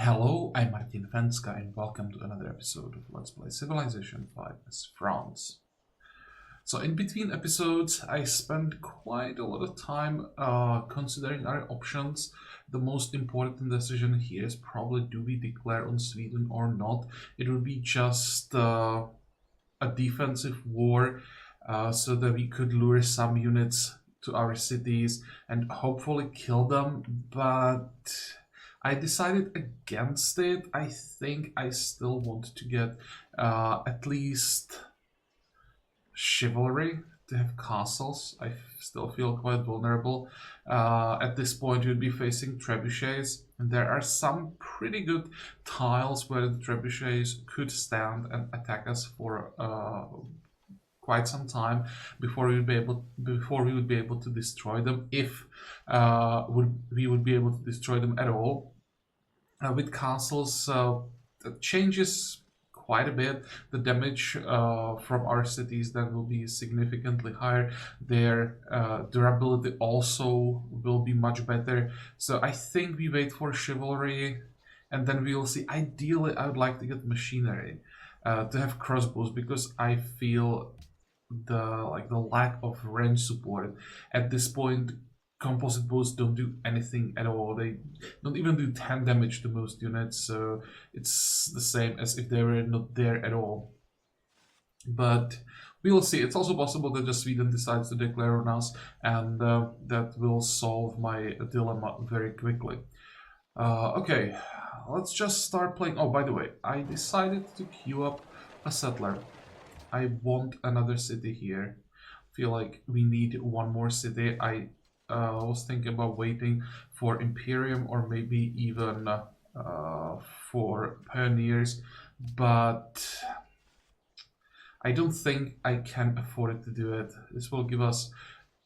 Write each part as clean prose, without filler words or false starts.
Hello, I'm Martin Fencka and welcome to another episode of Let's Play Civilization 5 as France. So in between episodes I spent quite a lot of time considering our options. The most important decision here is probably, do we declare on Sweden or not? It would be just a defensive war so that we could lure some units to our cities and hopefully kill them, but I decided against it. I think I still want to get at least chivalry to have castles. I still feel quite vulnerable. At this point, you'd be facing trebuchets, and there are some pretty good tiles where the trebuchets could stand and attack us for quite some time before we would be able to destroy them, if we would be able to destroy them at all. With castles, it changes quite a bit. The damage from our cities then will be significantly higher. Their durability also will be much better. So I think we wait for chivalry, and then we will see. Ideally, I would like to get machinery to have crossbows, because I feel the lack of range support at this point. Composite bows don't do anything at all. They don't even do 10 damage to most units, so it's the same as if they were not there at all. But we will see. It's also possible that just Sweden decides to declare on us, and that will solve my dilemma very quickly. Okay, let's just start playing. Oh, by the way, I decided to queue up a settler. I want another city here. Feel like we need one more city. I was thinking about waiting for Imperium, or maybe even for Pioneers, but I don't think I can afford to do it. This will give us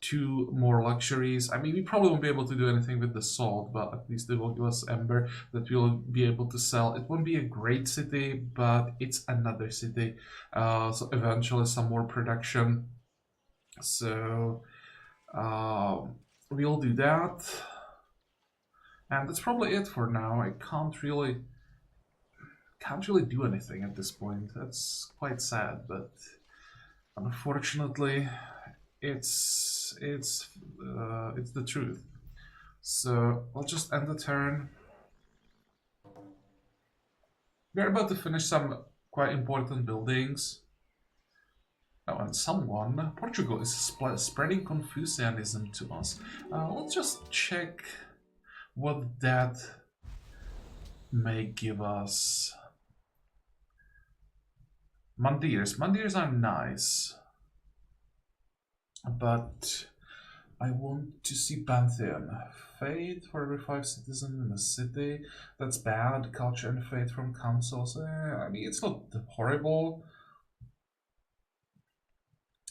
2 more luxuries. I mean, we probably won't be able to do anything with the salt, but at least it will give us ember that we'll be able to sell. It won't be a great city, but it's another city. So eventually some more production. So we'll do that. And that's probably it for now. I can't really do anything at this point. That's quite sad, but unfortunately it's the truth. So I'll just end the turn. We're about to finish some quite important buildings. Oh, and Portugal is spreading Confucianism to us. Let's just check what that may give us. Mandirs are nice, but I want to see Pantheon. Faith for every 5 citizens in a city. That's bad. Culture and faith from councils. I mean, it's not horrible.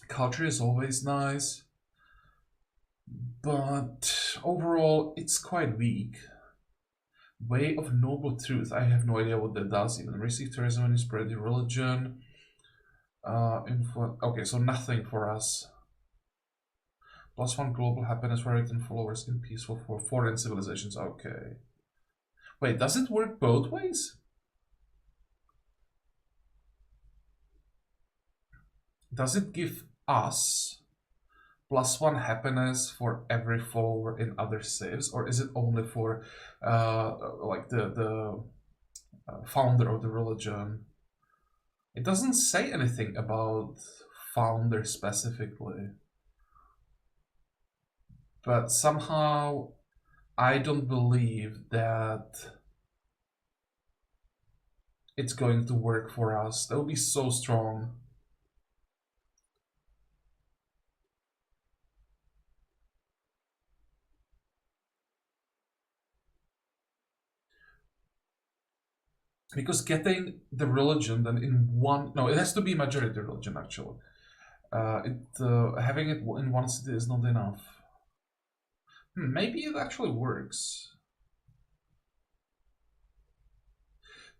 Culture is always nice, but overall it's quite weak. Way of noble truth. I have no idea what that does. Even receive tourism and spread your religion. Okay, so nothing for us. +1 global happiness for 18 followers in peaceful for foreign civilizations. Okay. Wait, does it work both ways? Does it give us +1 happiness for every follower in other civs, or is it only for like the founder of the religion? It doesn't say anything about founder specifically, but somehow I don't believe that it's going to work for us. That would be so strong. Because getting the religion then in one... No, it has to be majority religion, actually. Having it in one city is not enough. Maybe it actually works.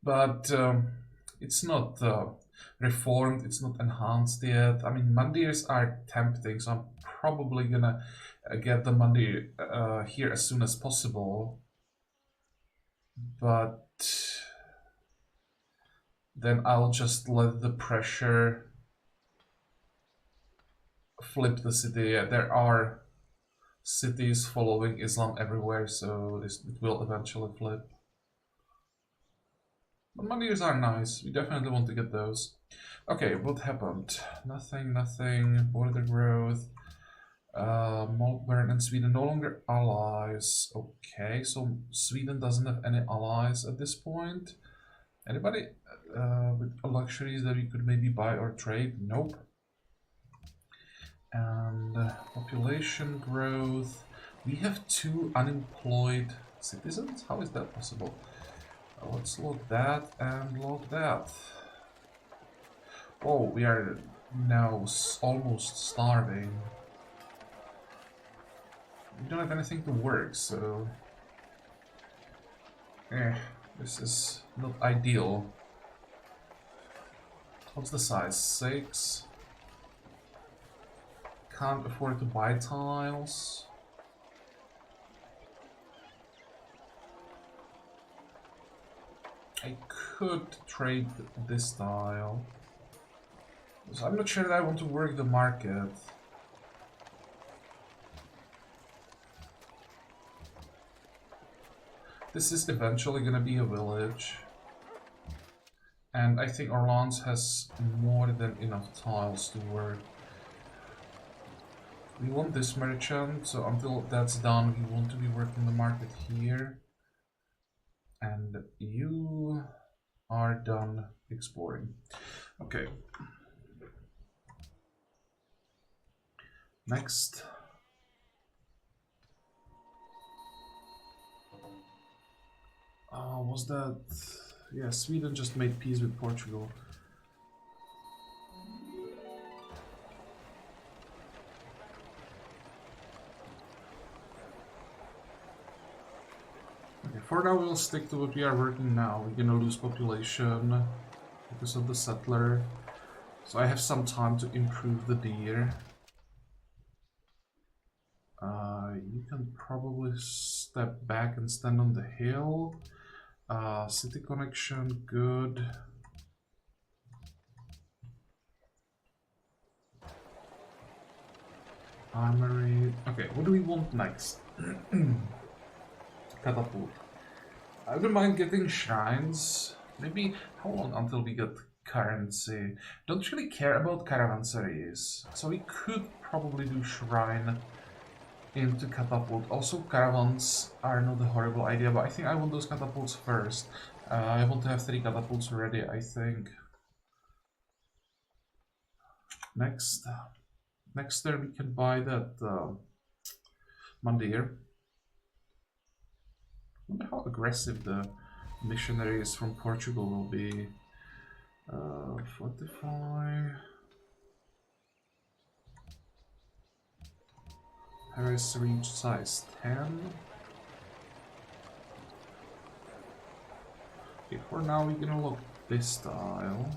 But it's not reformed, it's not enhanced yet. I mean, Mandirs are tempting, so I'm probably gonna get the Mandir here as soon as possible. But then I'll just let the pressure flip the city. Yeah, there are cities following Islam everywhere, so it will eventually flip. But Manirs are nice. We definitely want to get those. Okay, what happened? Nothing. Border growth. Maltburn and Sweden no longer allies. Okay, so Sweden doesn't have any allies at this point. Anybody with luxuries that we could maybe buy or trade? Nope. And population growth. We have 2 unemployed citizens? How is that possible? Let's log that and log that. Oh, we are now almost starving. We don't have anything to work, so... this is not ideal. What's the size? 6. Can't afford to buy tiles. I could trade this tile. So I'm not sure that I want to work the market. This is eventually gonna be a village. And I think Orleans has more than enough tiles to work. We want this merchant, so until that's done, we want to be working the market here. And you are done exploring. Okay. Next. Was that... Yeah, Sweden just made peace with Portugal. Okay, for now we'll stick to what we are working now. We're gonna lose population because of the settler. So I have some time to improve the deer. You can probably step back and stand on the hill. City connection, good. Armory. Okay, what do we want next? Catapult. I wouldn't mind getting shrines. Maybe, how long until we get currency? Don't really care about caravanseries. So we could probably do shrine into catapult. Also, caravans are not a horrible idea, but I think I want those catapults first. I want to have 3 catapults ready, I think. Next turn we can buy that Mandir. I wonder how aggressive the missionaries from Portugal will be. Fortify. Paris reach size 10. Okay, for now we're gonna look this style.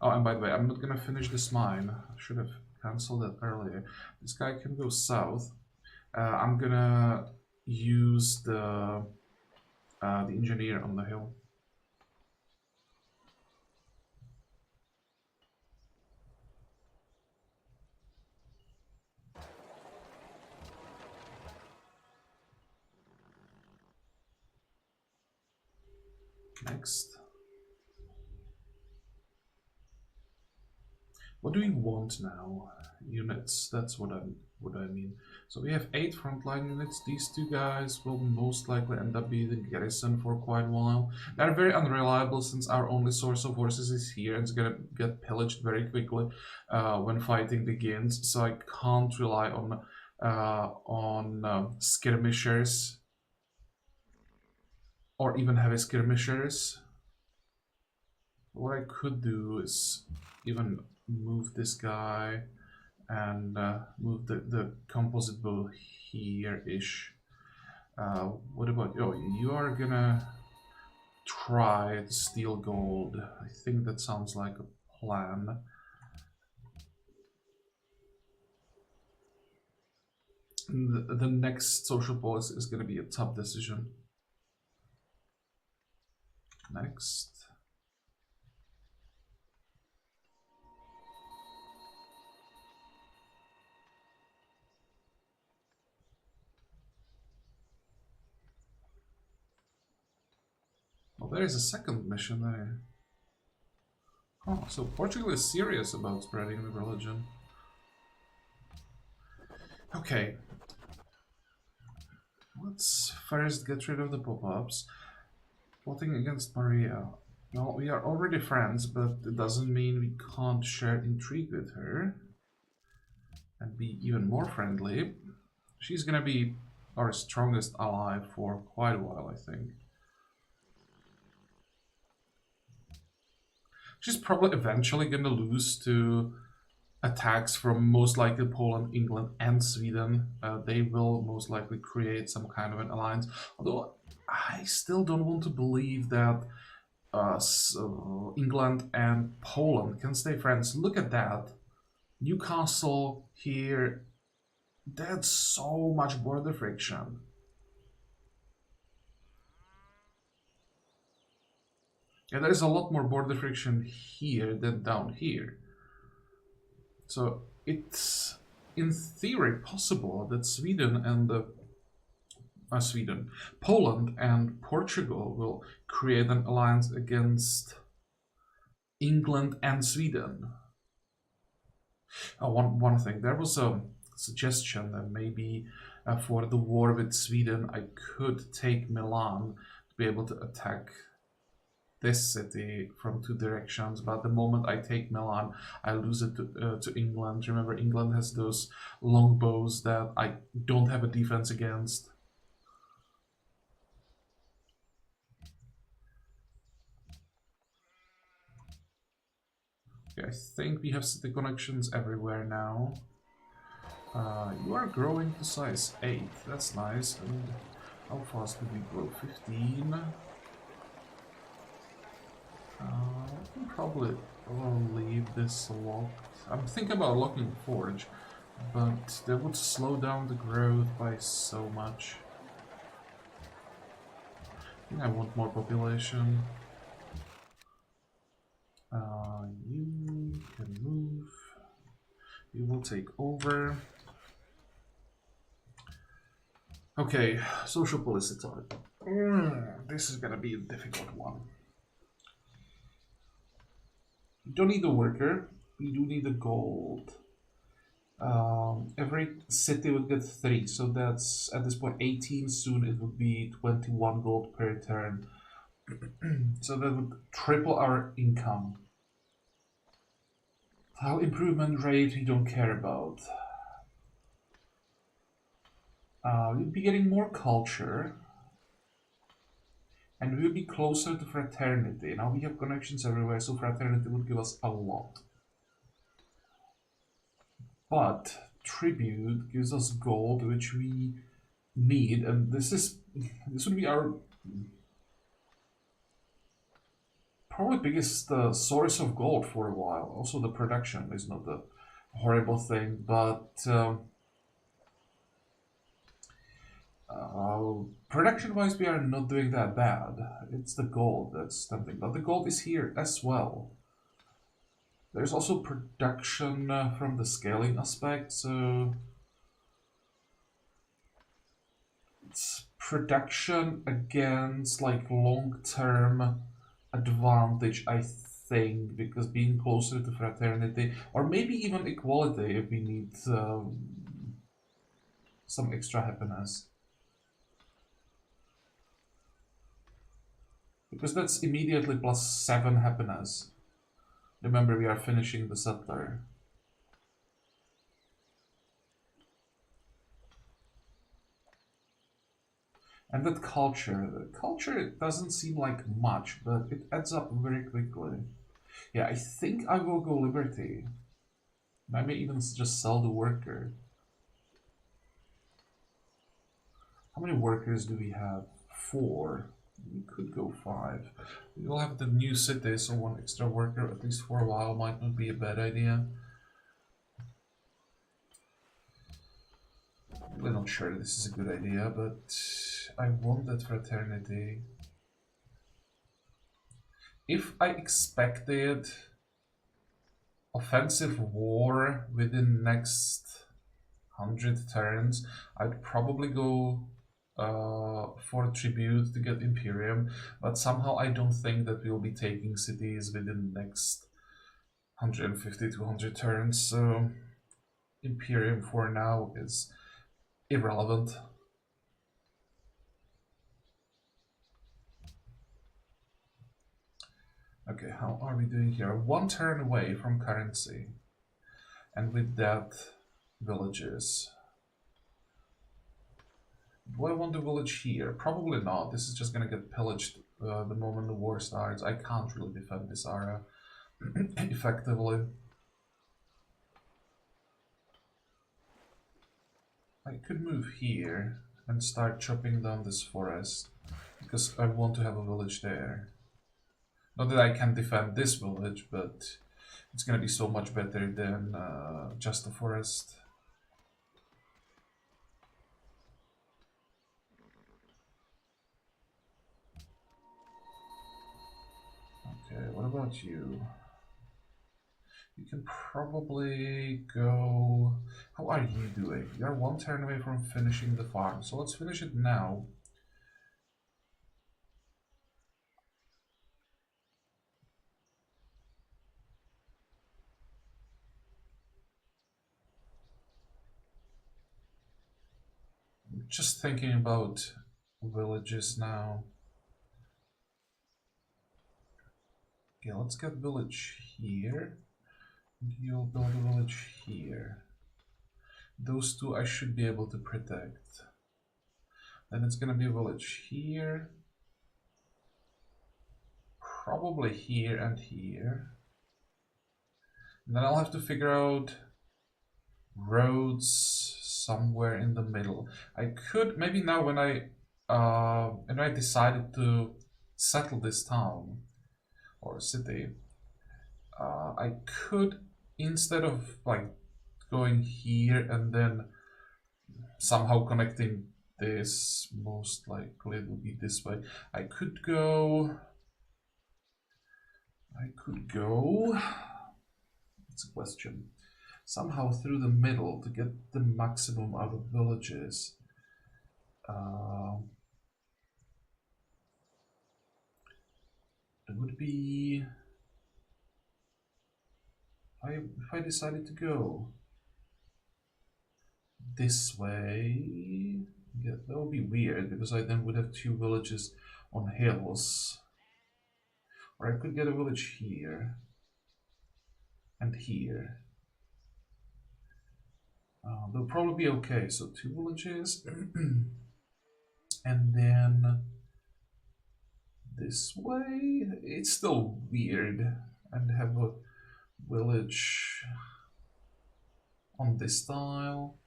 Oh, and by the way, I'm not gonna finish this mine. I should have cancelled that earlier. This guy can go south. I'm gonna use the engineer on the hill. Next. What do we want now? Units, that's what I mean. So we have 8 frontline units. These 2 guys will most likely end up being the garrison for quite a while. They're very unreliable since our only source of horses is here and it's gonna get pillaged very quickly when fighting begins. So I can't rely on skirmishers or even heavy skirmishers. What I could do is even move this guy and move the composite bow here-ish. What about... Oh, you are gonna try to steal gold. I think that sounds like a plan. The next social policy is gonna be a tough decision. Next. Well, there is a second mission there. Oh, so Portugal is serious about spreading the religion. Okay. Let's first get rid of the pop-ups. Plotting against Maria. Well, we are already friends, but it doesn't mean we can't share intrigue with her and be even more friendly. She's gonna be our strongest ally for quite a while, I think. She's probably eventually gonna lose to attacks from most likely Poland, England, and Sweden. They will most likely create some kind of an alliance. Although I still don't want to believe that England and Poland can stay friends. Look at that. Newcastle here. That's so much border friction. Yeah, there's a lot more border friction here than down here. So it's in theory possible that Poland and Portugal will create an alliance against England and Sweden. One thing, there was a suggestion that maybe for the war with Sweden, I could take Milan to be able to attack this city from two directions, but the moment I take Milan, I lose it to England. Remember, England has those longbows that I don't have a defense against. Okay, I think we have city connections everywhere now. You are growing to size 8, that's nice. And how fast did we grow? 15? I can probably leave this locked. I'm thinking about locking the forge, but that would slow down the growth by so much. I think I want more population. You can move. You will take over. Okay, social policy target. This is gonna be a difficult one. You don't need a worker, you do need a gold. Every city would get 3, so that's at this point 18. Soon it would be 21 gold per turn. So that would triple our income. Tile improvement rate we don't care about. We'd be getting more culture. And we'll be closer to fraternity. Now we have connections everywhere, so fraternity would give us a lot. But tribute gives us gold, which we need, and this would be our probably biggest source of gold for a while. Also, the production is not a horrible thing, but production-wise, we are not doing that bad. It's the gold that's tempting, but the gold is here as well. There's also production from the scaling aspect, so it's production against like long-term advantage, I think, because being closer to fraternity, or maybe even equality if we need some extra happiness. Because that's immediately +7 happiness. Remember, we are finishing the settler. And that culture, it doesn't seem like much, but it adds up very quickly. Yeah, I think I will go Liberty. I may even just sell the worker. How many workers do we have? 4. We could go 5. We'll have the new city, so 1 extra worker, at least for a while, might not be a bad idea. I'm really not sure this is a good idea, but I want that fraternity. if I expected offensive war within next 100 turns, I'd probably go for tribute to get Imperium, but somehow I don't think that we'll be taking cities within the next 150 to 200 turns, so Imperium for now is irrelevant. Okay, how are we doing here? 1 turn away from currency. And with that, villages. Do I want a village here? Probably not. This is just gonna get pillaged the moment the war starts. I can't really defend this area effectively. I could move here and start chopping down this forest, because I want to have a village there. Not that I can defend this village, but it's gonna be so much better than just a forest. Okay, what about you? You can probably go... How are you doing? You're 1 turn away from finishing the farm, so let's finish it now. Just thinking about villages now. Okay, let's get village here. You'll build a village here. Those two I should be able to protect. Then it's gonna be a village here. Probably here and here. And then I'll have to figure out roads somewhere in the middle. I could maybe now when I decided to settle this town or city, I could, instead of like going here and then somehow connecting this, most likely it would be this way. I could go. It's a question. Somehow through the middle to get the maximum out of villages. It would be if I decided to go this way. Yeah, that would be weird because I then would have 2 villages on hills. Or I could get a village here and here. They'll probably be okay. So 2 villages, and then this way. It's still weird, and have a village on this tile,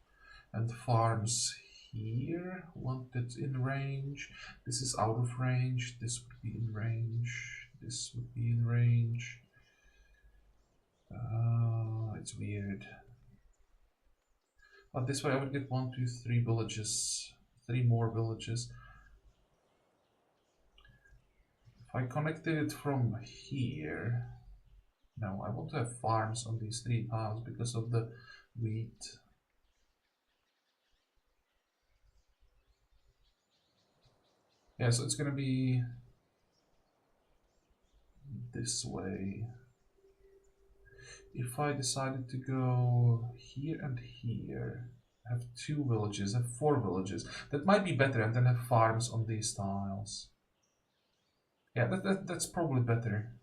and farms here. Want it in range. This is out of range. This would be in range. This would be in range. It's weird. But this way I would get 1, 2, 3 villages. 3 more villages. If I connected it from here... No, I want to have farms on these 3 tiles because of the wheat. Yeah, so it's gonna be this way. If I decided to go here and here, have 2 villages, have 4 villages, that might be better, and then have farms on these tiles. Yeah, that's probably better.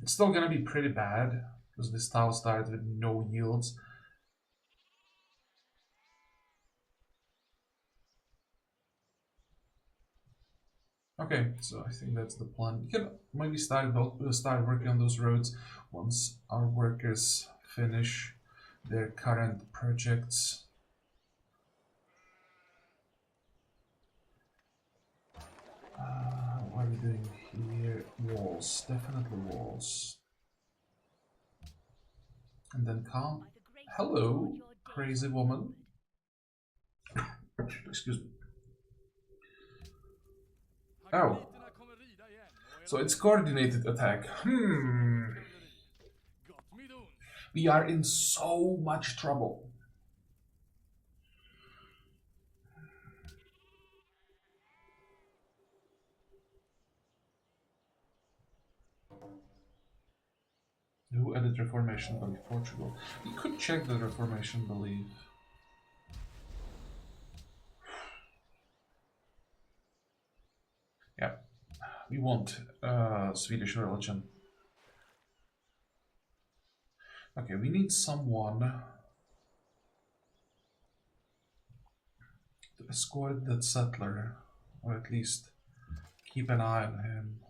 It's still gonna be pretty bad, because this tile started with no yields. Okay, so I think that's the plan. We can maybe start working on those roads once our workers finish their current projects. What are we doing here? Walls, definitely walls. And then calm. Hello, crazy woman. Excuse me. Oh, So it's coordinated attack. We are in so much trouble. Who added Reformation Belief? Portugal. We could check the Reformation Belief. Yeah, we want Swedish religion. Okay, we need someone to escort that settler, or at least keep an eye on him.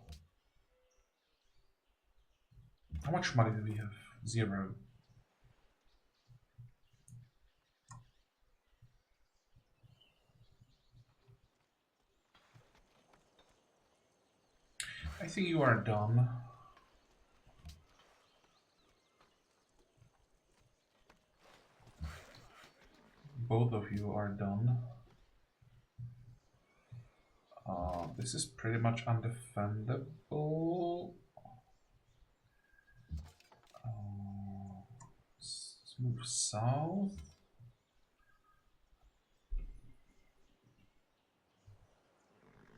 How much money do we have? 0. I think you are done. Both of you are done. This is pretty much undefendable. Let's move south.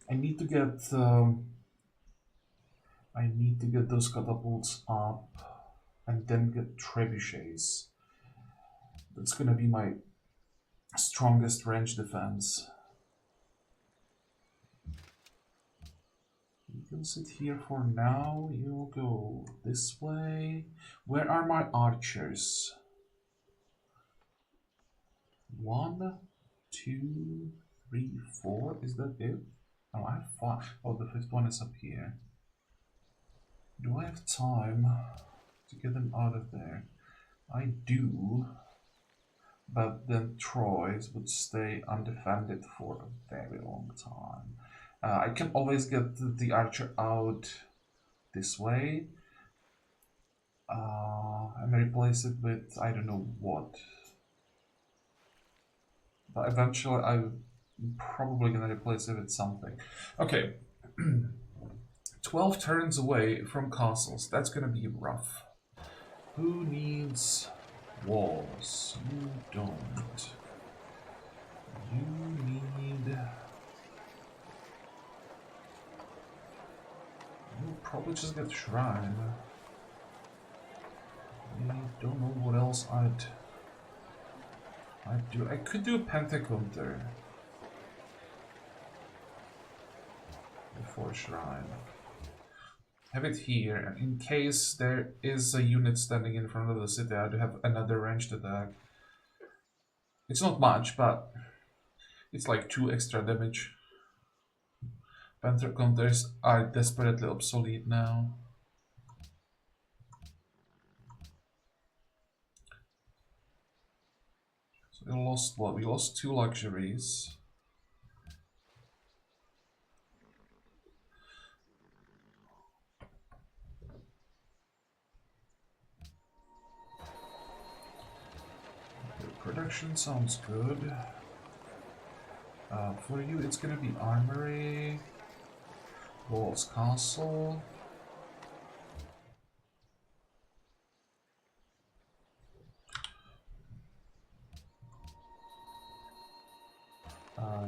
I need to get those catapults up, and then get trebuchets. That's gonna be my strongest range defense. You can sit here for now. You'll go this way. Where are my archers? 1, 2, 3, 4. Is that it? Oh, I have 5. Oh, the 5th one is up here. Do I have time to get them out of there? I do. But then Troyes would stay undefended for a very long time. I can always get the archer out this way and replace it with I don't know what. But eventually I'm probably gonna replace it with something. Okay. 12 turns away from castles. That's gonna be rough. Who needs walls? You don't. You need... You'll probably just get shrine. I don't know what else I'd do. I could do a pentacounter before shrine. Have it here, and in case there is a unit standing in front of the city, I do have another ranged attack. It's not much, but it's like 2 extra damage. Pentacounters are desperately obsolete now. So we lost what? We lost 2 luxuries. Okay, production sounds good. For you, it's gonna be armory, walls, castle.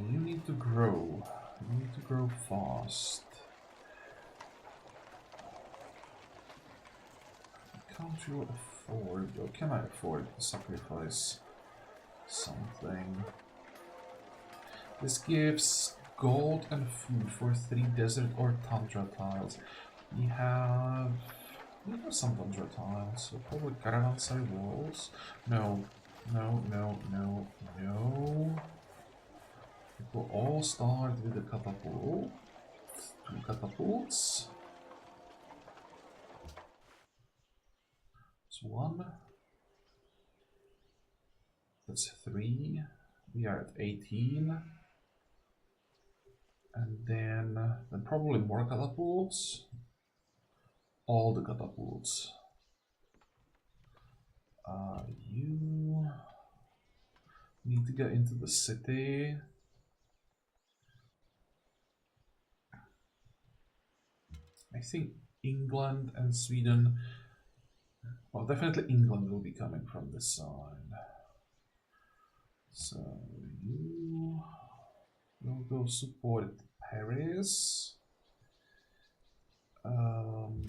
You need to grow. You need to grow fast. Can't you afford, or can I afford to sacrifice something? This gives gold and food for 3 desert or tundra tiles. We have some tundra tiles, so probably caravanserai walls. No, no, no, no, no. It will all start with a catapult. 2 catapults. That's 1. That's 3. We are at 18. And then probably more catapults. All the catapults. You need to get into the city. I think England and Sweden, well, definitely England will be coming from this side. So you will go support Paris. You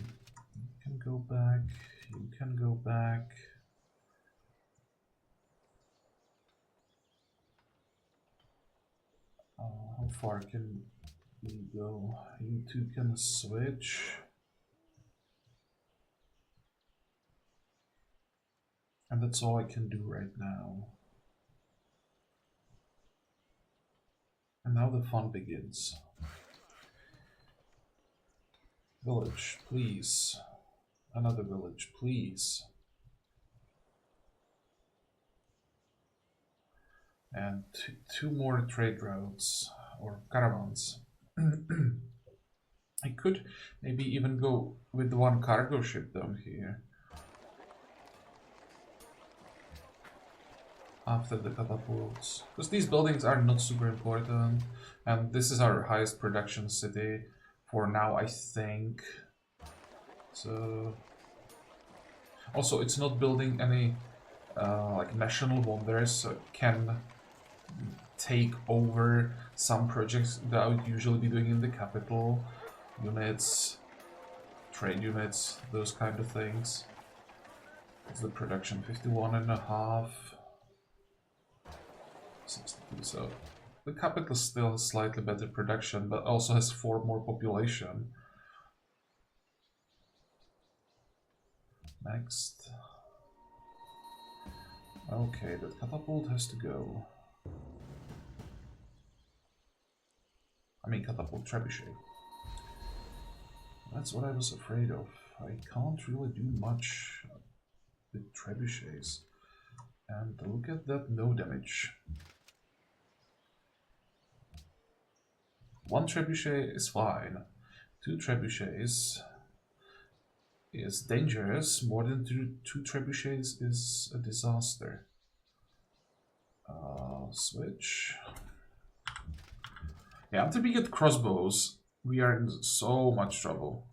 can go back. You can go back. How far can you go? You two can switch. And that's all I can do right now. And now the fun begins. Village, please. Another village, please. And two more trade routes or caravans. I could maybe even go with one cargo ship down here after the catapults, because these buildings are not super important, and this is our highest production city for now, I think. So also it's not building any like national wonders, so it can take over some projects that I would usually be doing in the capital. Units, trade units, those kind of things. What's the production? 51.5. 62, so the capital still has slightly better production, but also has 4 more population. Next. Okay, that catapult has to go. I mean catapult trebuchet. That's what I was afraid of. I can't really do much with trebuchets. And look at that, no damage. 1 trebuchet is fine. 2 trebuchets is dangerous. More than two trebuchets is a disaster. Switch. Yeah, until we get crossbows, we are in so much trouble.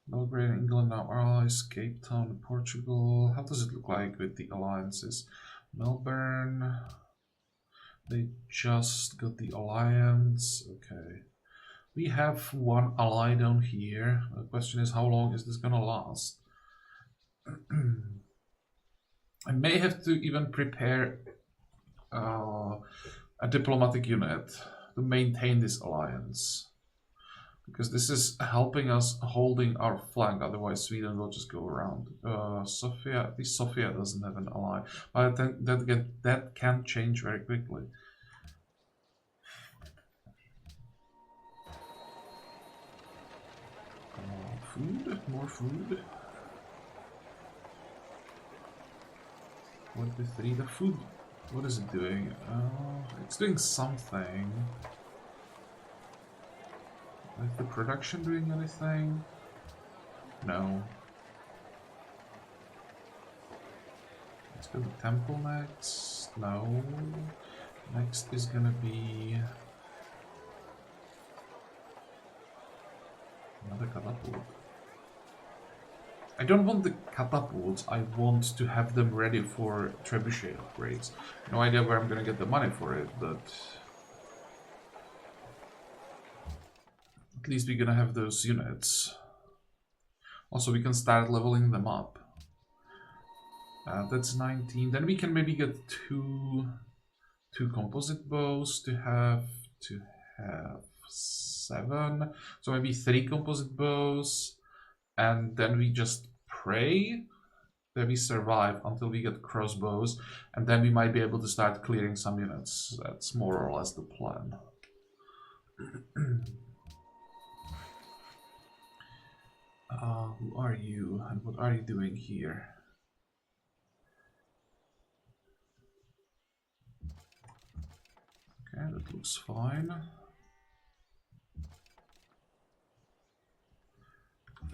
Belgrade, England, now allies, Cape Town, Portugal. How does it look like with the alliances? Melbourne. They just got the alliance. Okay. We have 1 ally down here. The question is, how long is this gonna last? I may have to even prepare a diplomatic unit to maintain this alliance, because this is helping us holding our flank. Otherwise, Sweden will just go around. Sofia, at least Sofia doesn't have an ally, but that can change very quickly. Food, more food. 1 to 3. The food. What is it doing? It's doing something. Is the production doing anything? No. Let's go to temple next. No. Next is gonna be another catapult. I don't want the catapults, I want to have them ready for trebuchet upgrades. No idea where I'm gonna get the money for it, but at least we're gonna have those units. Also, we can start leveling them up. That's 19. Then we can maybe get two composite bows to have 7. So maybe 3 composite bows. And then we just pray that we survive until we get crossbows, and then we might be able to start clearing some units. That's more or less the plan. Who are you, and what are you doing here? Okay, that looks fine.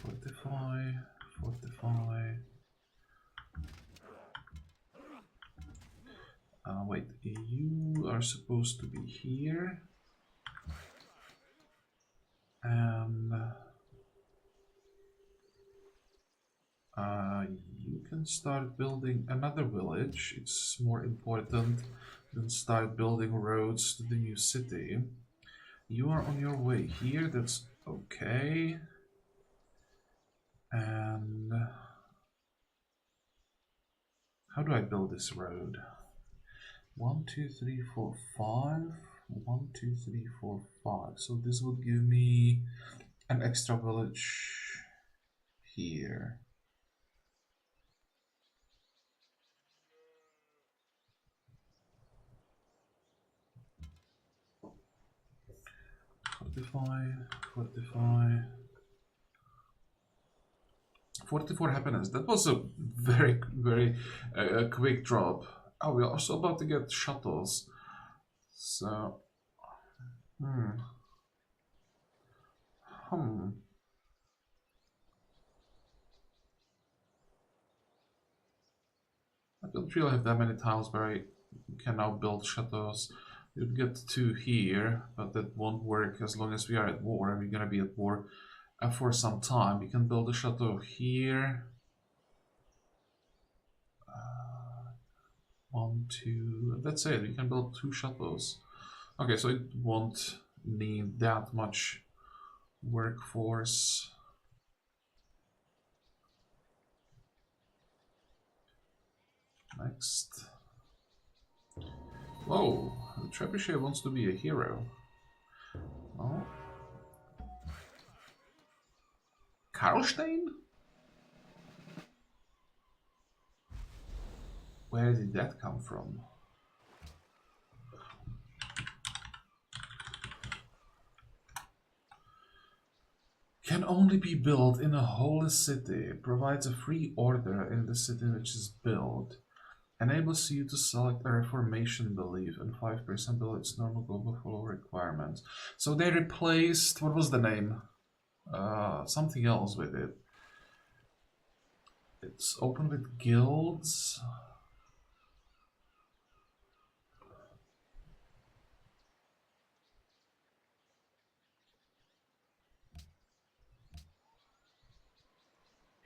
Fortify, fortify. Wait, you are supposed to be here. And You can start building another village. It's more important than start building roads to the new city. You are on your way here, that's okay. And how do I build this road? 1, 2, 3, 4, 5. 1, 2, 3, 4, 5. So this would give me an extra village here. Fortify, fortify. 44 happiness. That was a very quick drop. Oh, we're also about to get shuttles. So, hmm. I don't really have that many tiles where I can now build shuttles. We'll get 2 here, but that won't work as long as we are at war. We're gonna be at war for some time. We can build a shuttle here. 1, 2, that's it. We can build 2 shuttles. Okay, so it won't need that much workforce. Next. Whoa, the trebuchet wants to be a hero. Oh. Karlstein? Where did that come from? Can only be built in a holy city. Provides a free order in the city which is built. Enables you to select a reformation belief and 5% below its normal global follow requirements. So they replaced, what was the name? Something else with it. It's open with guilds.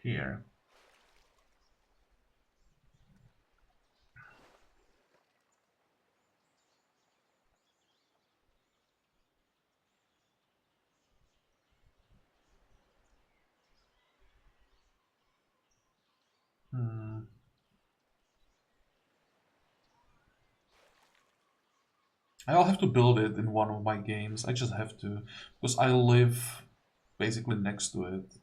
Here. I'll have to build it in one of my games. I just have to, because I live basically next to it.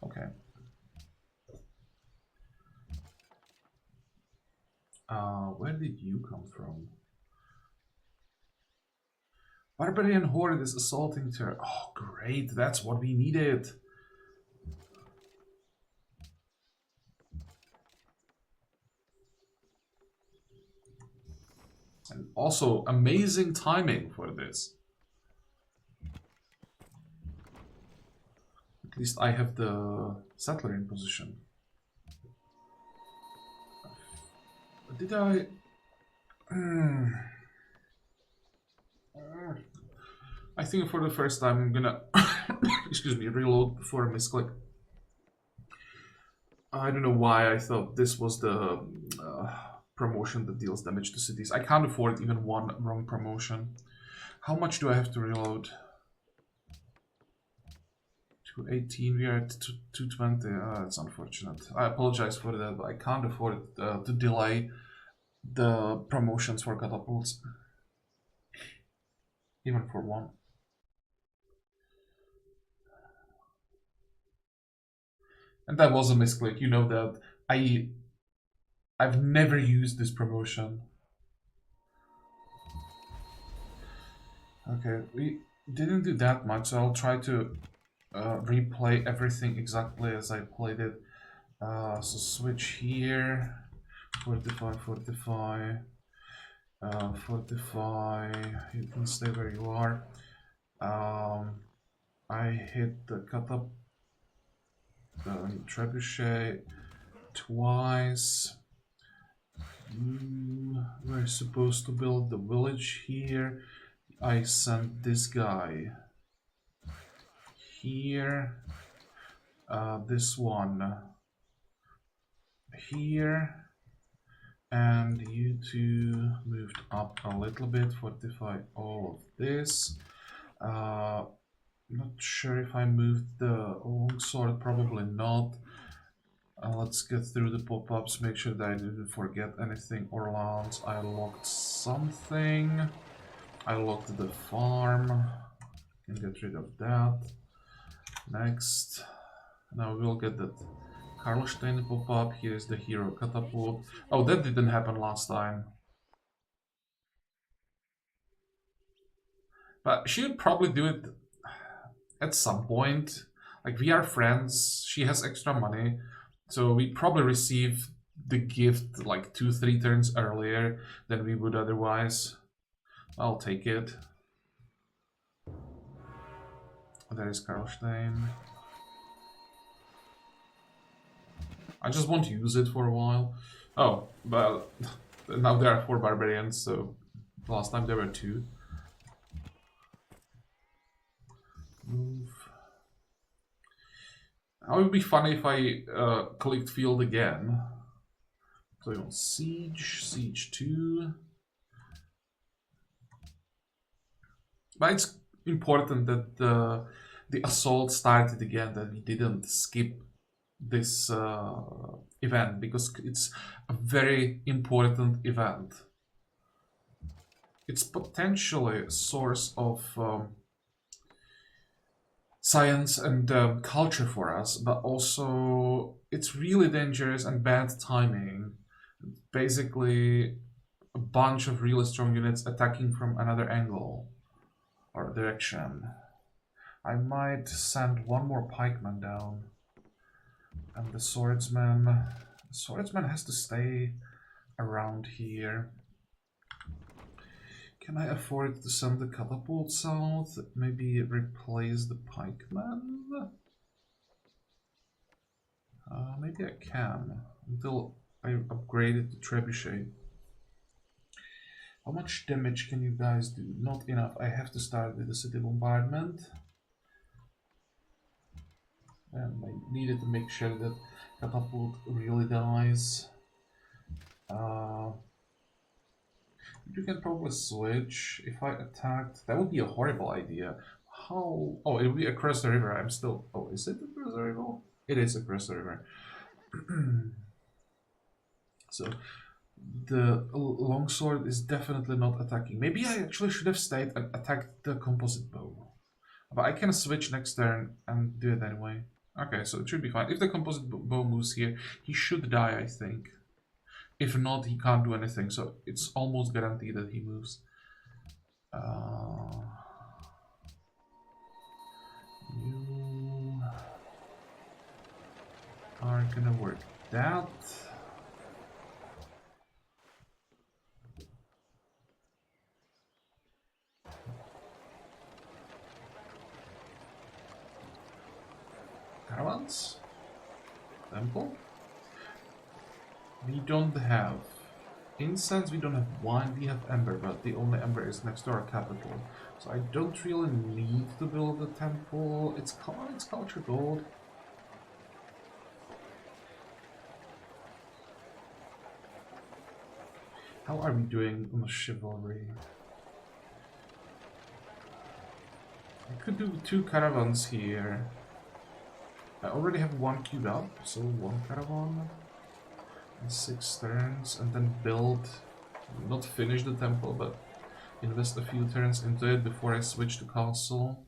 Okay. Where did you come from? Barbarian horde is assaulting her. Oh, great! That's what we needed. And also, amazing timing for this. At least I have the settler in position. Did I? I think for the first time I'm gonna excuse me, reload before I misclick. I don't know why I thought this was the promotion that deals damage to cities. I can't afford even one wrong promotion. How much do I have to reload? 218, we are at 220. That's unfortunate. I apologize for that, but I can't afford to delay the promotions for catapults. Even for one. And that was a misclick. You know that I've never used this promotion. Okay, we didn't do that much, so I'll try to replay everything exactly as I played it. So switch here, fortify, fortify, fortify. You can stay where you are. I hit the trebuchet twice. We're supposed to build the village here. I sent this guy here. This one here. And you two moved up a little bit, fortify all of this. Not sure if I moved the longsword, probably not. Let's get through the pop-ups, make sure that I didn't forget anything. Orlands, I locked something. I locked the farm. Can get rid of that. Next. Now we'll get that Karlstein pop-up. Here's the hero catapult. Oh, that didn't happen last time. But she would probably do it at some point. Like, we are friends, she has extra money, so we probably receive the gift like 2-3 turns earlier than we would otherwise. I'll take it. There is Karlstein. I just want to use it for a while. Oh, well, now there are 4 barbarians, so last time there were 2. Move. It would be funny if I clicked field again. So on siege, siege 2. But it's important that the assault started again, that we didn't skip this event, because it's a very important event. It's potentially a source of science and culture for us, but also it's really dangerous and bad timing. Basically, a bunch of really strong units attacking from another angle or direction. I might send one more pikeman down. And the swordsman has to stay around here. Can I afford to send the catapult south? Maybe replace the pikeman? Maybe I can, until I upgrade it to trebuchet. How much damage can you guys do? Not enough. I have to start with the city bombardment. And I needed to make sure that catapult really dies. You can probably switch. If I attacked, that would be a horrible idea. How? Oh, it would be across the river. I'm still. Oh, is it across the river? It is across the river. So the longsword is definitely not attacking. Maybe I actually should have stayed and attacked the composite bow. But I can switch next turn and do it anyway. Okay, so it should be fine. If the composite bow moves here, he should die, I think. If not, he can't do anything, so it's almost guaranteed that he moves. You are gonna work that. Caravans? Temple? We don't have incense, we don't have wine, we have ember, but the only ember is next to our capital. So I don't really need to build a temple. It's culture gold. How are we doing on the chivalry? I could do 2 caravans here. I already have 1 queued up, so 1 caravan. 6 turns, and then build, not finish the temple, but invest a few turns into it before I switch to castle.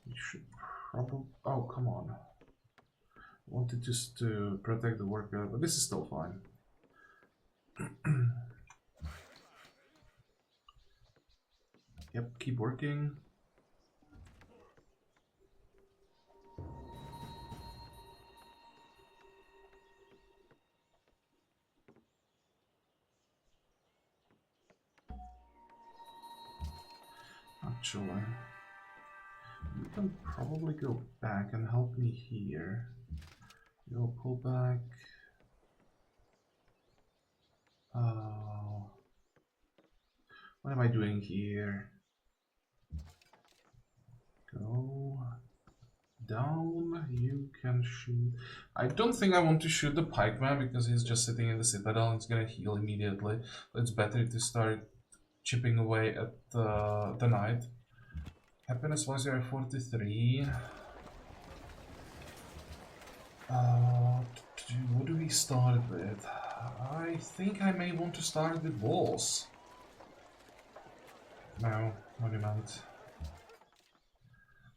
We should probably... Oh, come on. I wanted just to protect the worker, but this is still fine. Yep, keep working. Actually, can probably go back and help me here. You'll pull back. What am I doing here? Go down. You can shoot. I don't think I want to shoot the pikeman because he's just sitting in the citadel and it's gonna heal immediately. But it's better to start chipping away at the knight. Happiness was your 43. What do we start with? I think I may want to start with walls. No, monument.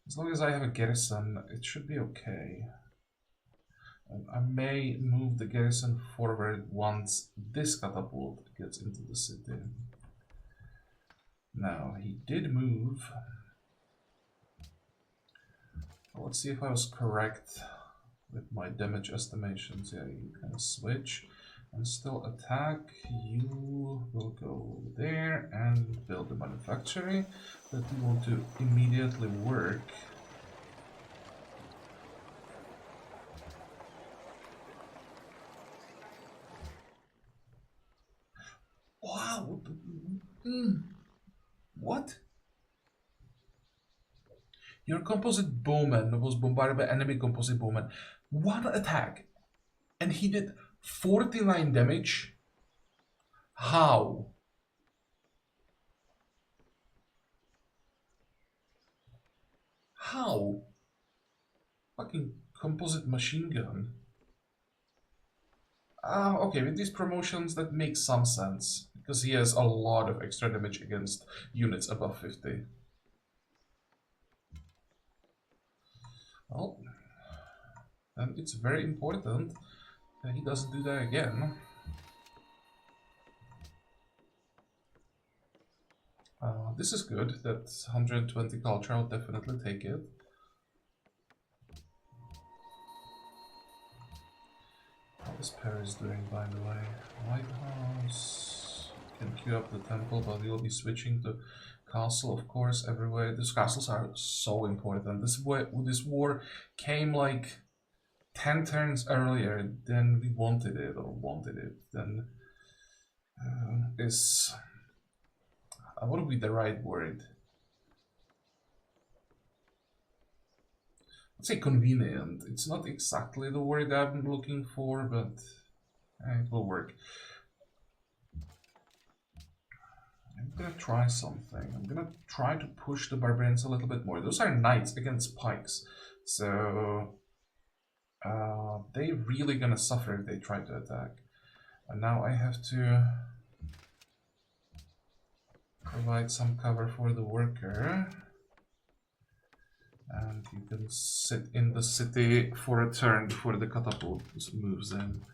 As long as I have a garrison, it should be okay. I may move the garrison forward once this catapult gets into the city. Now, he did move. Let's see if I was correct with my damage estimations. Yeah, you can switch and still attack. You will go there and build the manufactory that we want to immediately work. Wow! What? Your composite bowman was bombarded by enemy composite bowman. One attack, and he did 49 damage? How? How? Fucking composite machine gun. Okay, with these promotions that makes some sense, because he has a lot of extra damage against units above 50. Well, and it's very important that he doesn't do that again. This is good, that 120 culture, I'll definitely take it. How is Paris doing, by the way? Lighthouse can queue up the temple, but we'll be switching to castle, of course, everywhere. These castles are so important. This war came like 10 turns earlier than we wanted it, then is... what would be the right word? I'd say convenient. It's not exactly the word I'm looking for, but it will work. I'm gonna try something. I'm gonna try to push the barbarians a little bit more. Those are knights against pikes, so they're really gonna suffer if they try to attack. And now I have to provide some cover for the worker. And you can sit in the city for a turn before the catapult moves in.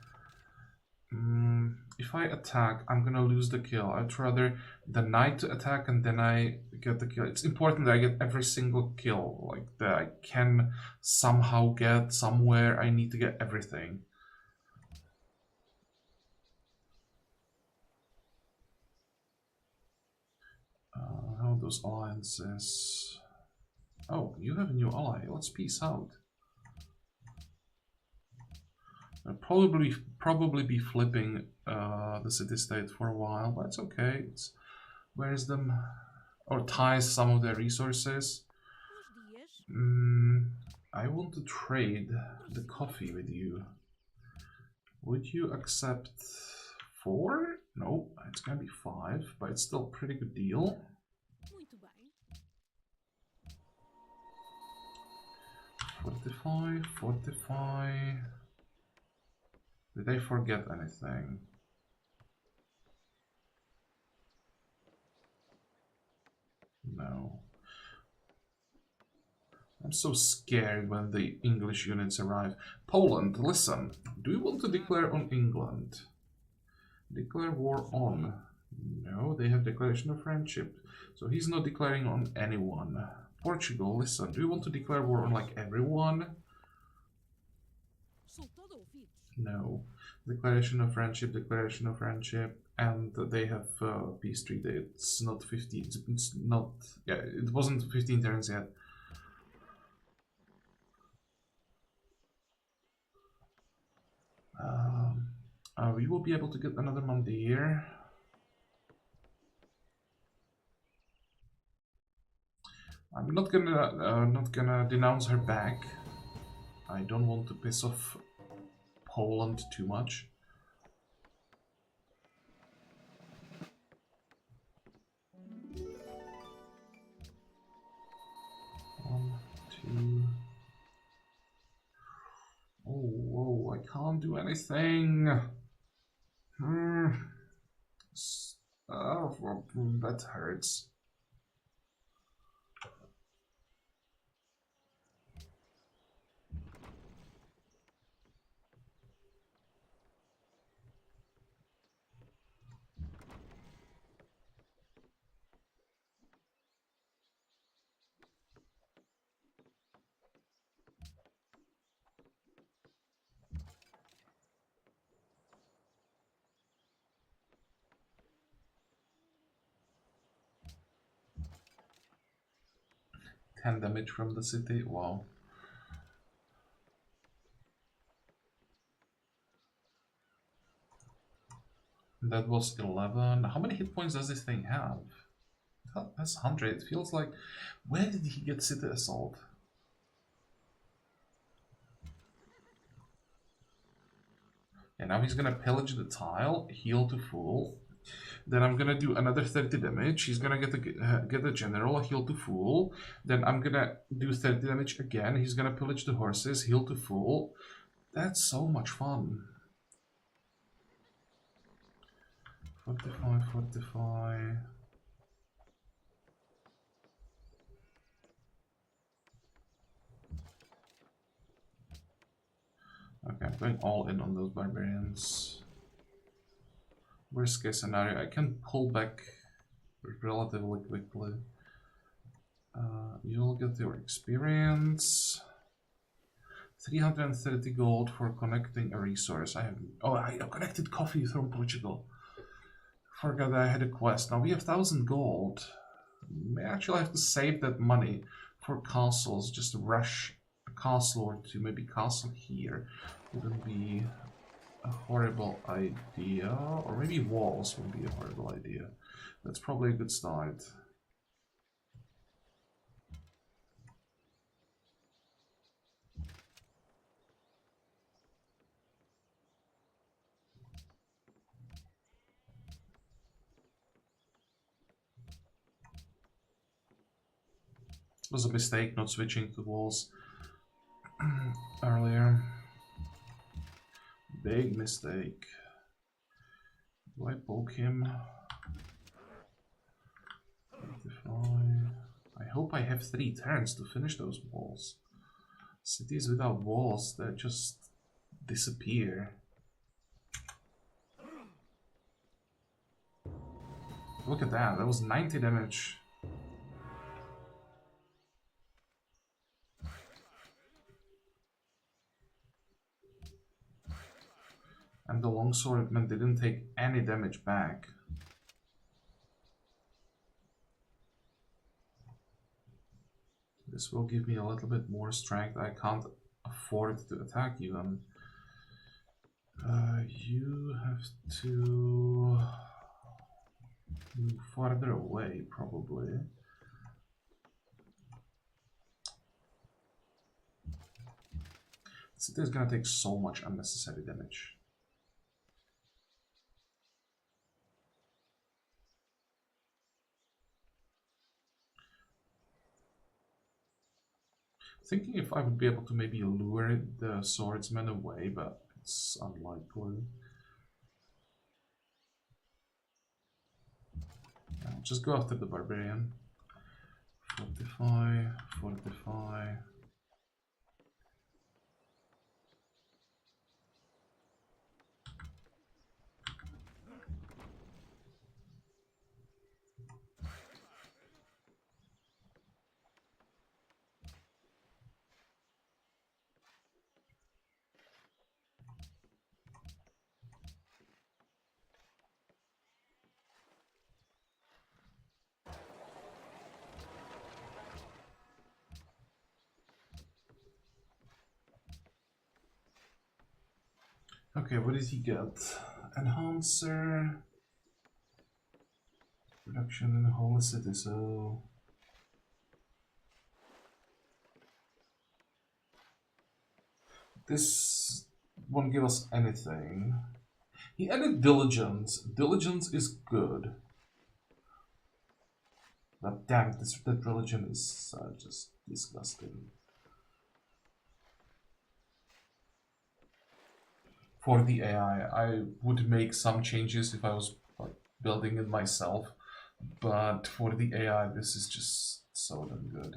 If I attack, I'm gonna lose the kill. I'd rather the knight to attack and then I get the kill. It's important that I get every single kill, like that I can somehow get somewhere. I need to get everything. How are those alliances? Oh, you have a new ally. Let's peace out. I'll probably be flipping the city-state for a while, but it's okay. It's wears them or ties some of their resources. I want to trade the coffee with you. Would you accept 4? No, it's gonna be 5, but it's still a pretty good deal. Fortify. Did I forget anything? No. I'm so scared when the English units arrive. Poland, listen. Do you want to declare on England? Declare war on. No, they have declaration of friendship. So he's not declaring on anyone. Portugal, listen. Do you want to declare war on like everyone? No. Declaration of friendship, and they have peace treaty. It's not 15. It's not. Yeah, it wasn't 15 turns yet. We will be able to get another Mandir. I'm not gonna denounce her back. I don't want to piss off Poland too much. One, two. Oh, whoa! I can't do anything. Oh, that hurts. Ten damage from the city. Wow. That was 11. How many hit points does this thing have? That's 100. It feels like... Where did he get City Assault? And now he's gonna pillage the tile, heal to full. Then I'm gonna do another 30 damage. He's gonna get a general, heal to full. Then I'm gonna do 30 damage again. He's gonna pillage the horses, heal to full. That's so much fun. 45, 45. Okay, I'm going all in on those barbarians. Worst case scenario, I can pull back relatively quickly. You'll get your experience. 330 gold for connecting a resource. I connected coffee from Portugal. Forgot I had a quest. Now we have 1000 gold. May actually have to save that money for castles. Just rush a castle or two, maybe castle here. Wouldn't be a horrible idea. Or maybe walls would be a horrible idea. That's probably a good start. It was a mistake not switching to walls earlier. Big mistake. Do I poke him? 55. I hope I have 3 turns to finish those walls. Cities without walls, they just disappear. Look at that, that was 90 damage. And the longswordman didn't take any damage back. This will give me a little bit more strength. I can't afford to attack you. You have to move farther away, probably. City is gonna take so much unnecessary damage. Thinking if I would be able to maybe lure the swordsman away, but it's unlikely. I'll just go after the barbarian. 45, 45. Okay, what did he get? Enhancer. Production in the whole city, so... This won't give us anything. He added diligence. Diligence is good. But damn, that religion is just disgusting. For the AI, I would make some changes if I was like building it myself, but for the AI, this is just so damn good.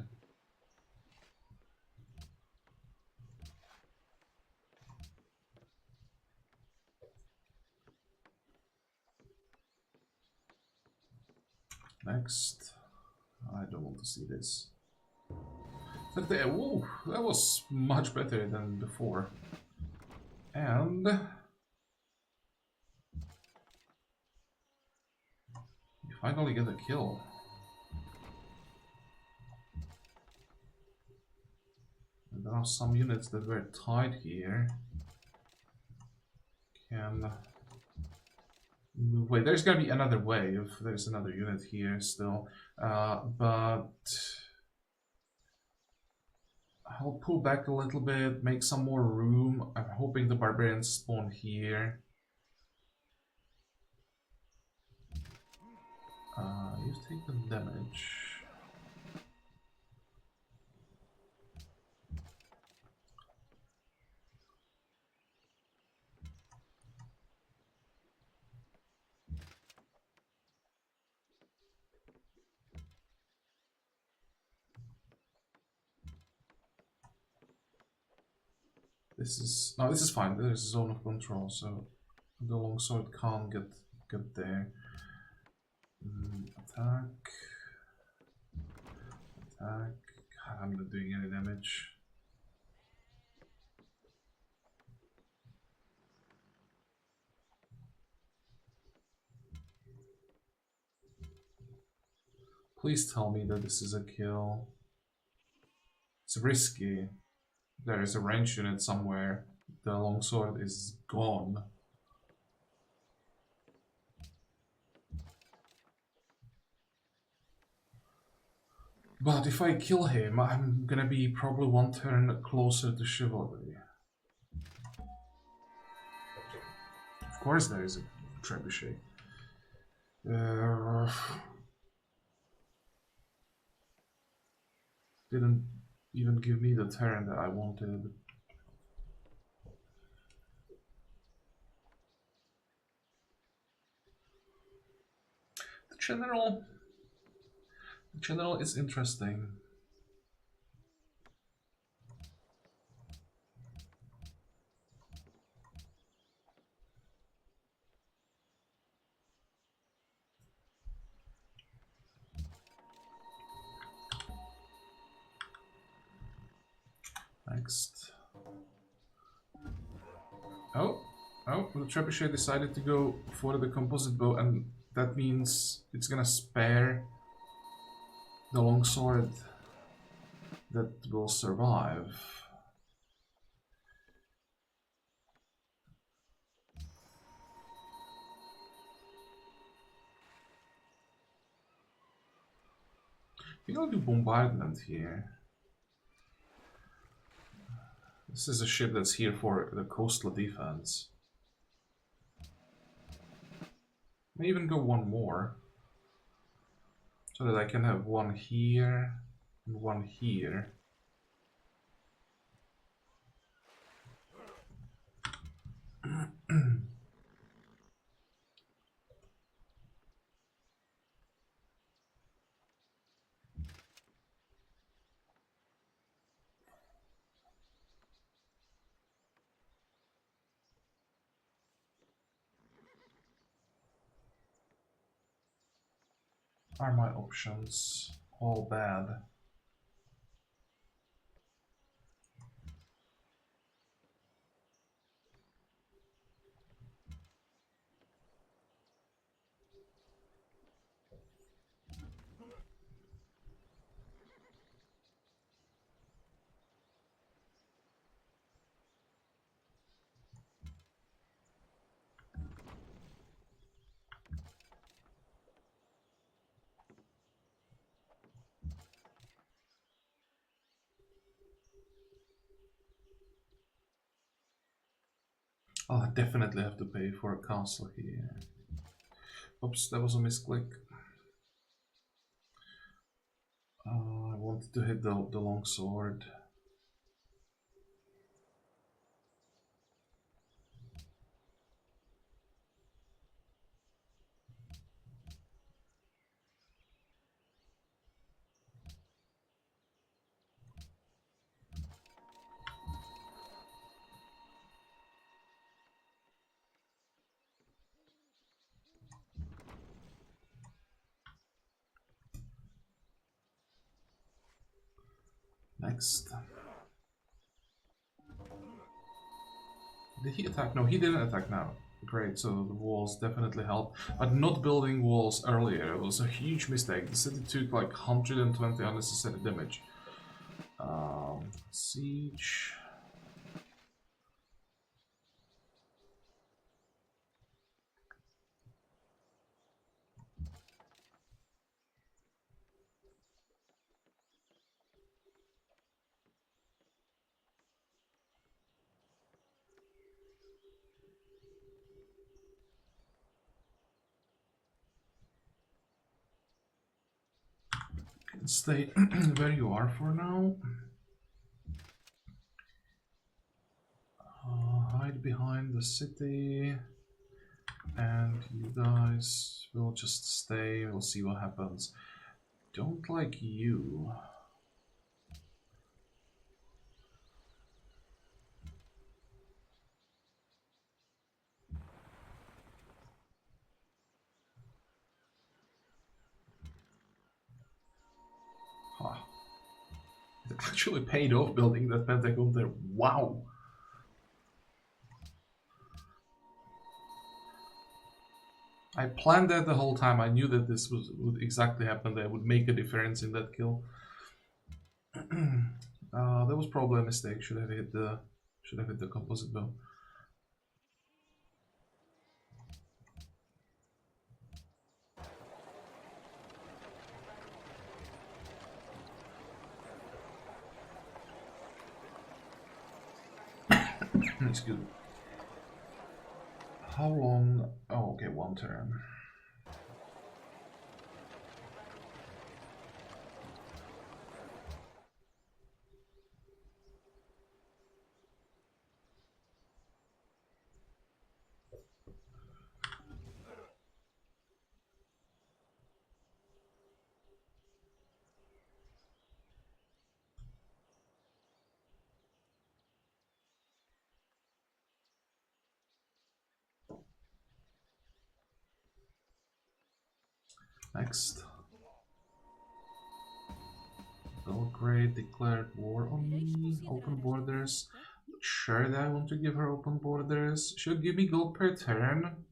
Next, I don't want to see this. But there, whoa, that was much better than before. And you finally get a kill. And there are some units that were tied here. Can move. Wait, there's gonna be another wave. There's another unit here still, but I'll pull back a little bit, make some more room. I'm hoping the barbarians spawn here. You've taken damage. This is fine. There's a zone of control, so the longsword can't get there. Attack. God, I'm not doing any damage. Please tell me that this is a kill. It's risky. There is a range unit somewhere. The longsword is gone. But if I kill him, I'm gonna be probably one turn closer to chivalry. Of course there is a trebuchet. Didn't even give me the turn that I wanted. The general is interesting. Next. Oh, the trebuchet decided to go for the composite bow, and that means it's gonna spare the longsword that will survive. I think I'll do bombardment here. This is a ship that's here for the coastal defense. May even go one more, so that I can have one here and one here. Are my options all bad? Oh, I definitely have to pay for a castle here. Oops, that was a misclick. I wanted to hit the long sword. Next. Did he attack? No, he didn't attack now. Great, so the walls definitely help. But not building walls earlier was a huge mistake. The city took like 120 unnecessary damage. Siege. Stay where you are for now. Hide behind the city. And you guys will just stay. We'll see what happens. Don't like you. Huh. It actually paid off building that pentagon there. Wow. I planned that the whole time. I knew that this would exactly happen. That would make a difference in that kill. That was probably a mistake. Should have hit the composite bow. Excuse me. How long? Oh, okay, one turn. Next. Belgrade declared war on me. Open borders. Not sure that I want to give her open borders. Should give me gold per turn.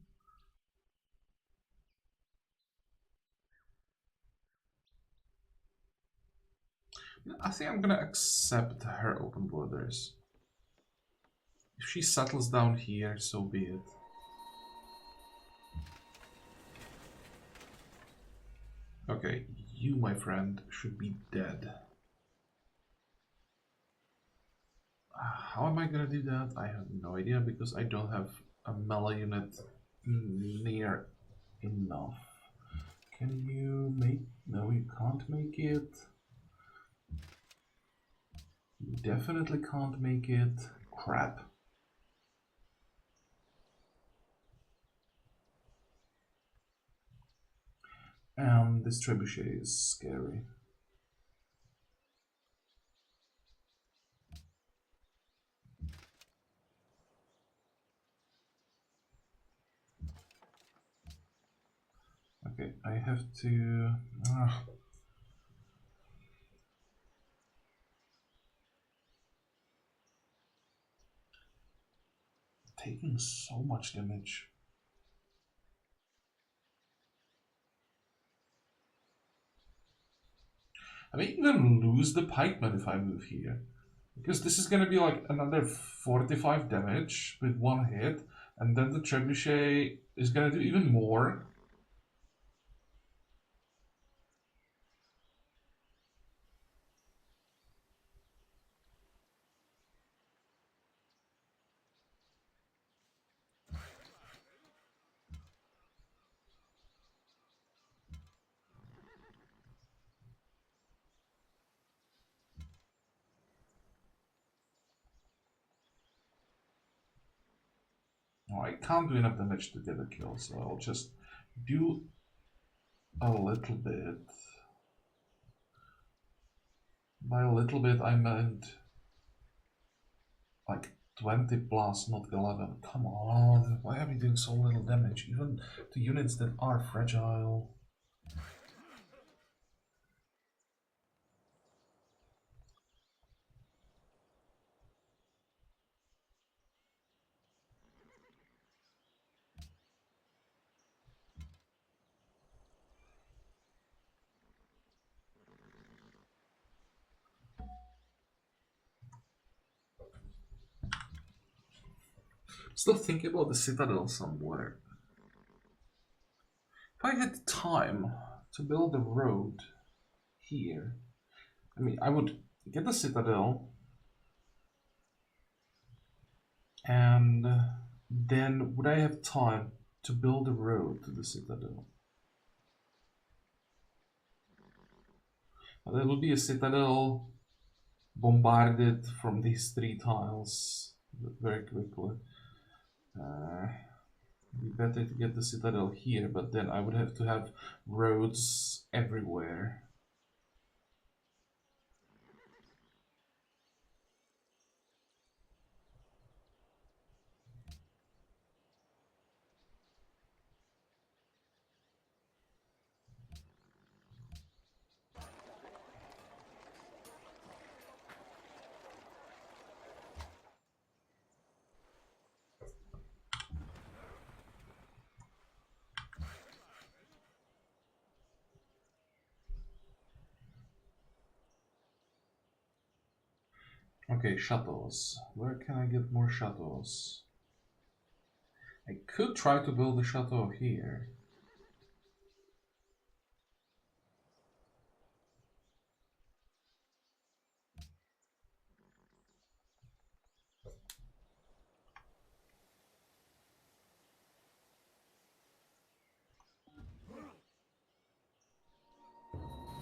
I think I'm gonna accept her open borders. If she settles down here, so be it. Okay, you, my friend, should be dead. How am I gonna do that? I have no idea because I don't have a melee unit near enough. Can you make... No, you can't make it. You definitely can't make it. Crap. And this trebuchet is scary. Okay, I have to... Taking so much damage. I may even lose the pikeman if I move here. Because this is gonna be like another 45 damage with one hit, and then the trebuchet is gonna do even more. Oh, I can't do enough damage to get a kill, so I'll just do a little bit. By a little bit, I meant like 20 plus, not 11. Come on, why are we doing so little damage? Even to units that are fragile. Still thinking about the citadel somewhere. If I had time to build a road here, I mean, I would get the citadel and then would I have time to build a road to the citadel? That would be a citadel bombarded from these 3 tiles very quickly. Be better to get the citadel here, but then I would have to have roads everywhere. Okay, shuttles. Where can I get more shuttles? I could try to build a shuttle here.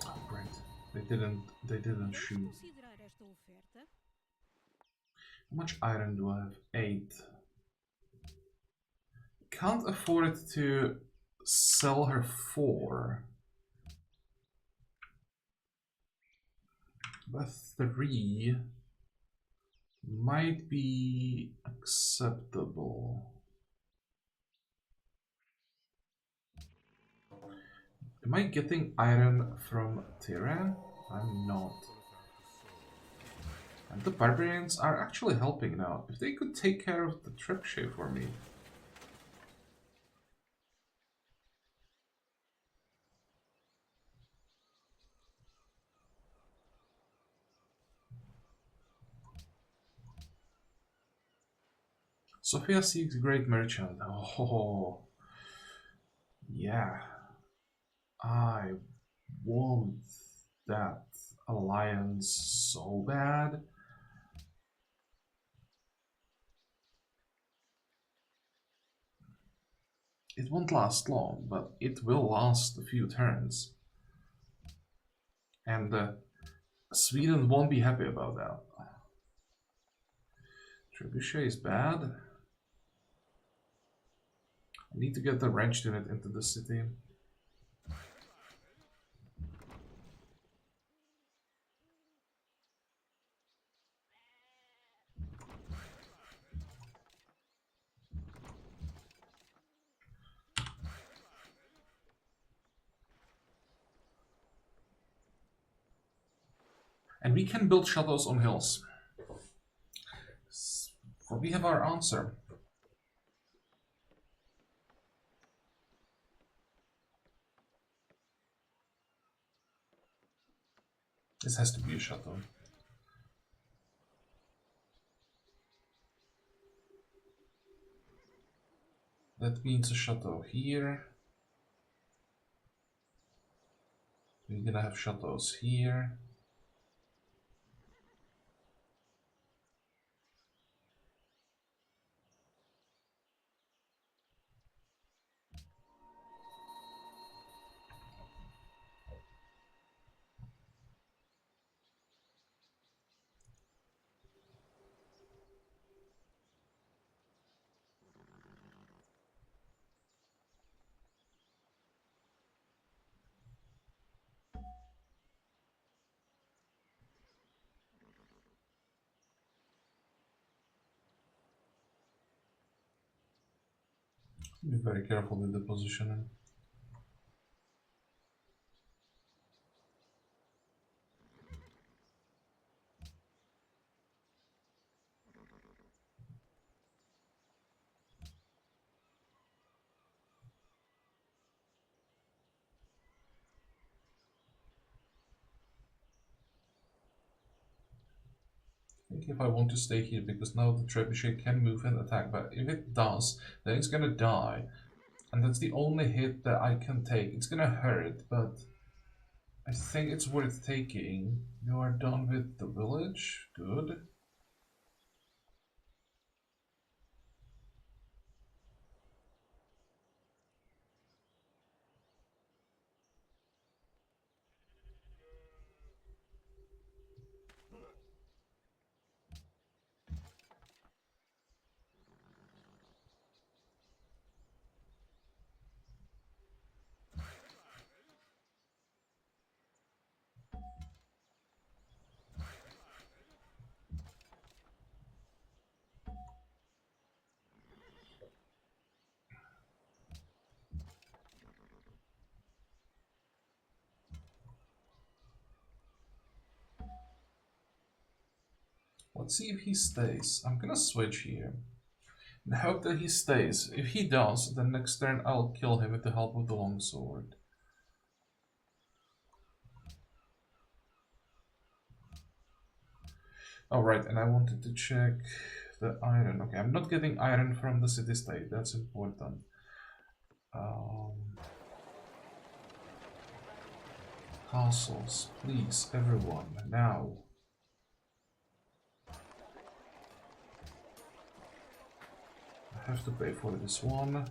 Oh, great. They didn't shoot. How much iron do I have? 8. Can't afford to sell her 4. But 3 might be acceptable. Am I getting iron from Tehran? I'm not. And the Barbarians are actually helping now. If they could take care of the trebuchet for me. Sophia seeks great merchant. Oh, yeah. I want that alliance so bad. It won't last long, but it will last a few turns. And Sweden won't be happy about that. Trebuchet is bad. I need to get the ranged unit into the city. And we can build shuttles on hills. For we have our answer. This has to be a shuttle. That means a shuttle here. We're gonna have shuttles here. Be very careful with the positioning. I think if I want to stay here, because now the trebuchet can move and attack, but if it does, then it's gonna die. And that's the only hit that I can take. It's gonna hurt, but I think it's worth taking. You are done with the village. Good. Let's see if he stays. I'm gonna switch here. And hope that he stays. If he does, then next turn I'll kill him with the help of the longsword. Alright, and I wanted to check the iron. Okay, I'm not getting iron from the city-state. That's important. Castles, please, everyone, now. I have to pay for this one.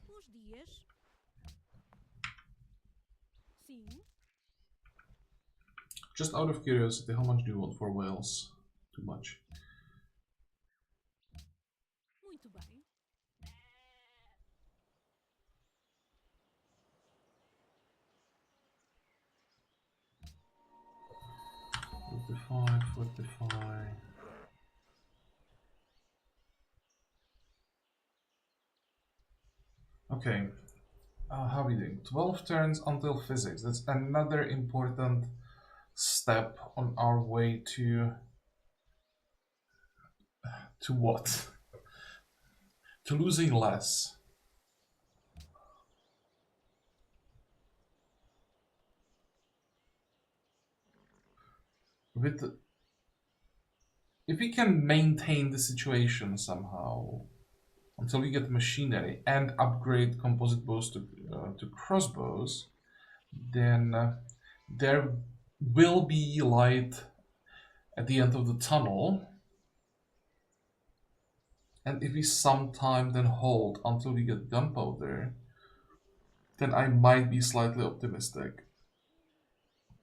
Bons dias. Sim. Just out of curiosity, how much do you want for Wales? Too much. Muito bem. 45, 45. Okay, how are we doing? 12 turns until physics. That's another important step on our way to what? To losing less. With if we can maintain the situation somehow until we get machinery and upgrade composite bows to crossbows, then there will be light at the end of the tunnel. And if we sometime then hold until we get gunpowder, then I might be slightly optimistic.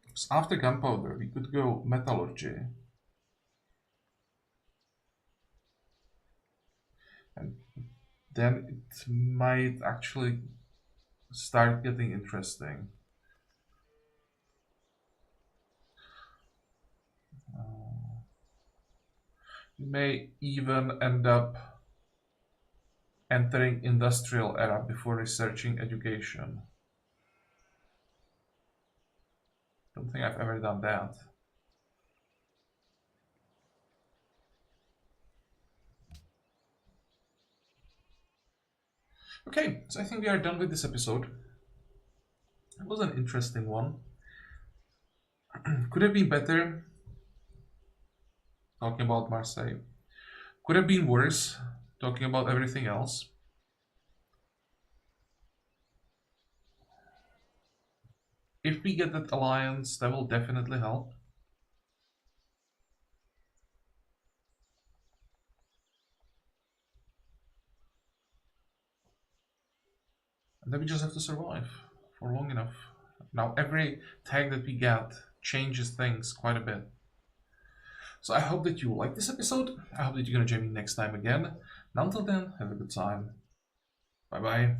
Because after gunpowder, we could go metallurgy. And then it might actually start getting interesting. We may even end up entering industrial era before researching education. Don't think I've ever done that. Okay, so I think we are done with this episode. It was an interesting one. Could have been better, talking about Marseille. Could have been worse, talking about everything else. If we get that alliance, that will definitely help. And then we just have to survive for long enough. Now, every tag that we get changes things quite a bit. So I hope that you like this episode. I hope that you're gonna join me next time again. And until then, have a good time. Bye bye.